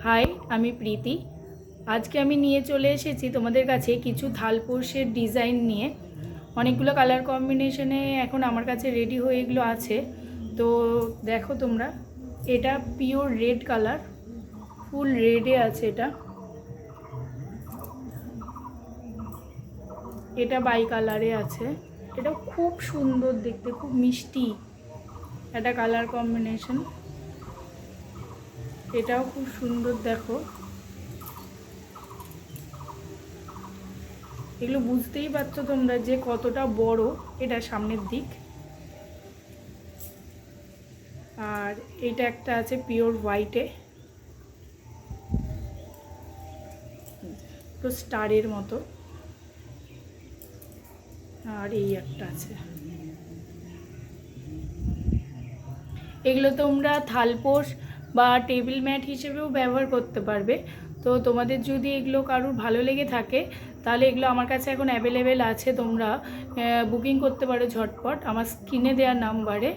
High, আমি প্রীতি। আজকে আমি নিয়ে চলে এসেছি তোমাদের কাছে কিছু থালপোষের ডিজাইন নিয়ে। অনেকগুলো কালার কম্বিনেশনে এখন আমার কাছে রেডি হয়ে এগুলো আছে। তো দেখো তোমরা, এটা পিওর রেড কালার, ফুল রেডে আছে। এটা বাই কালারে আছে। এটা খুব সুন্দর দেখতে, খুব মিষ্টি একটা কালার কম্বিনেশন। এটাও খুব সুন্দর, দেখো। এগুলো বুঝতেই পারছো তোমরা যে কতটা বড় এটা সামনের দিক। আর এটা একটা আছে পিওর হোয়াইটে, তো স্টারের মতো। আর এই একটা আছে। এগুলো তোমরা থালপোষ বা টেবিল ম্যাট হিসেবেও ব্যবহার করতে পারবে। তো তোমাদের যদি এগুলো কারোর ভালো লেগে থাকে তাহলে এগুলো আমার কাছে এখন অ্যাভেলেবেল আছে। তোমরা বুকিং করতে পারো ঝটপট আমার স্ক্রিনে দেওয়া নাম্বারে।